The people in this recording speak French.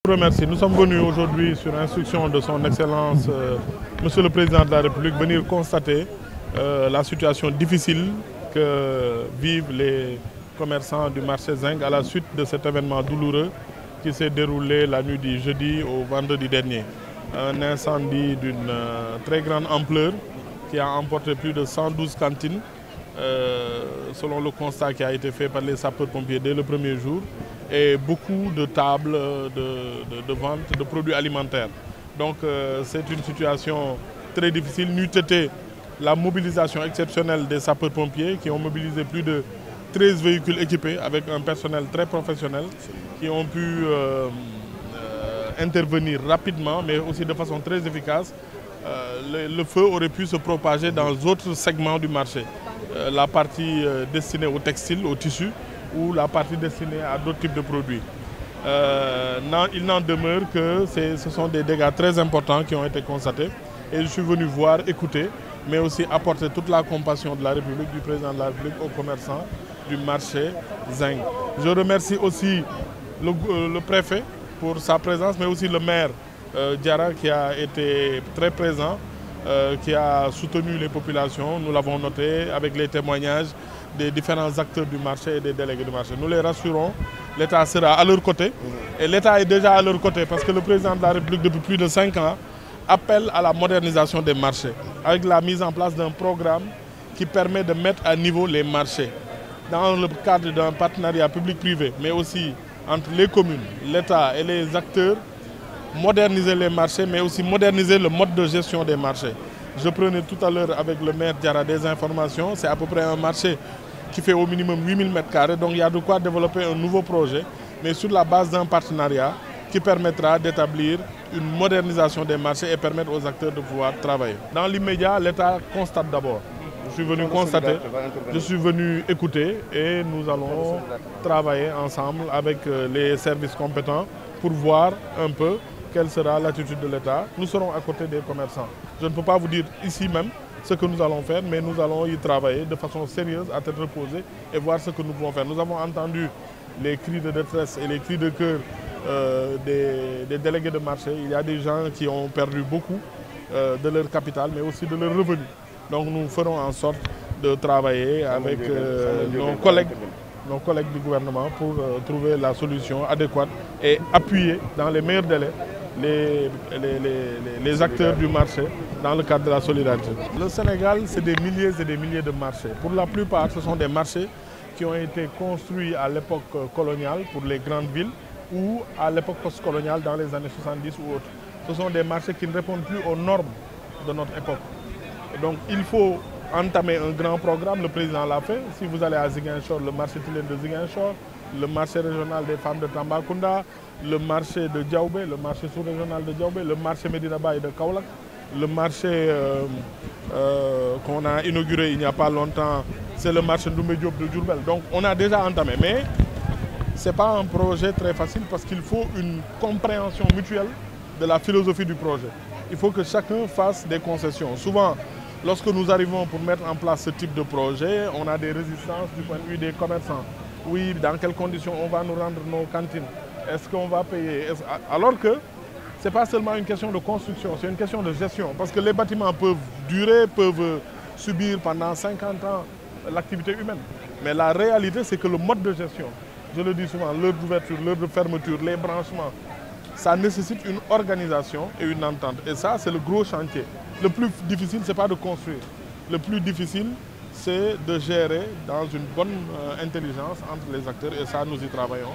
Je vous remercie. Nous sommes venus aujourd'hui sur instruction de son Excellence, Monsieur le Président de la République, venir constater la situation difficile que vivent les commerçants du marché Zinc à la suite de cet événement douloureux qui s'est déroulé la nuit du jeudi au vendredi dernier. Un incendie d'une très grande ampleur qui a emporté plus de 112 cantines, selon le constat qui a été fait par les sapeurs-pompiers dès le premier jour, et beaucoup de tables de vente de produits alimentaires. Donc c'est une situation très difficile. N'eût été la mobilisation exceptionnelle des sapeurs-pompiers qui ont mobilisé plus de 13 véhicules équipés avec un personnel très professionnel qui ont pu intervenir rapidement mais aussi de façon très efficace. Le feu aurait pu se propager dans d'autres segments du marché. La partie destinée au textile, au tissu, ou la partie destinée à d'autres types de produits. Il n'en demeure que ce sont des dégâts très importants qui ont été constatés. Et je suis venu voir, écouter, mais aussi apporter toute la compassion de la République, du président de la République aux commerçants du marché Zinc. Je remercie aussi le préfet pour sa présence, mais aussi le maire Diarra qui a été très présent, qui a soutenu les populations. Nous l'avons noté avec les témoignages des différents acteurs du marché et des délégués du marché. Nous les rassurons, l'État sera à leur côté. Et l'État est déjà à leur côté parce que le président de la République, depuis plus de 5 ans, appelle à la modernisation des marchés avec la mise en place d'un programme qui permet de mettre à niveau les marchés dans le cadre d'un partenariat public-privé, mais aussi entre les communes, l'État et les acteurs, moderniser les marchés, mais aussi moderniser le mode de gestion des marchés. Je prenais tout à l'heure avec le maire Diarra des informations. C'est à peu près un marché qui fait au minimum 8000 m². Donc il y a de quoi développer un nouveau projet, mais sur la base d'un partenariat qui permettra d'établir une modernisation des marchés et permettre aux acteurs de pouvoir travailler. Dans l'immédiat, l'État constate d'abord. Je suis venu constater, je suis venu écouter et nous allons travailler ensemble avec les services compétents pour voir un peu quelle sera l'attitude de l'État. Nous serons à côté des commerçants. Je ne peux pas vous dire ici même ce que nous allons faire, mais nous allons y travailler de façon sérieuse, à tête reposée, et voir ce que nous pouvons faire. Nous avons entendu les cris de détresse et les cris de cœur des délégués de marché. Il y a des gens qui ont perdu beaucoup de leur capital, mais aussi de leur revenu. Donc nous ferons en sorte de travailler avec nos collègues du gouvernement pour trouver la solution adéquate et appuyer dans les meilleurs délais les acteurs du marché dans le cadre de la solidarité. Le Sénégal, c'est des milliers et des milliers de marchés. Pour la plupart, ce sont des marchés qui ont été construits à l'époque coloniale pour les grandes villes ou à l'époque postcoloniale dans les années 70 ou autres. Ce sont des marchés qui ne répondent plus aux normes de notre époque. Donc il faut entamer un grand programme, le président l'a fait. Si vous allez à Ziguinchor, le marché Tilène de Ziguinchor, le marché régional des femmes de Tambacounda, le marché de Diaoubé, le marché sous-régional de Diaoubé, le marché Medina Baye de Kaolack, le marché qu'on a inauguré il n'y a pas longtemps, c'est le marché Ndoumbe Diop de Diourbel. Donc on a déjà entamé, mais ce n'est pas un projet très facile parce qu'il faut une compréhension mutuelle de la philosophie du projet. Il faut que chacun fasse des concessions. Souvent, lorsque nous arrivons pour mettre en place ce type de projet, on a des résistances du point de vue des commerçants. Oui, dans quelles conditions on va nous rendre nos cantines? Est-ce qu'on va payer? Alors que ce n'est pas seulement une question de construction, c'est une question de gestion. Parce que les bâtiments peuvent durer, peuvent subir pendant 50 ans l'activité humaine. Mais la réalité, c'est que le mode de gestion, je le dis souvent, l'heure d'ouverture, l'heure de fermeture, les branchements, ça nécessite une organisation et une entente. Et ça, c'est le gros chantier. Le plus difficile, ce n'est pas de construire. Le plus difficile, c'est de gérer dans une bonne intelligence entre les acteurs. Et ça, nous y travaillons.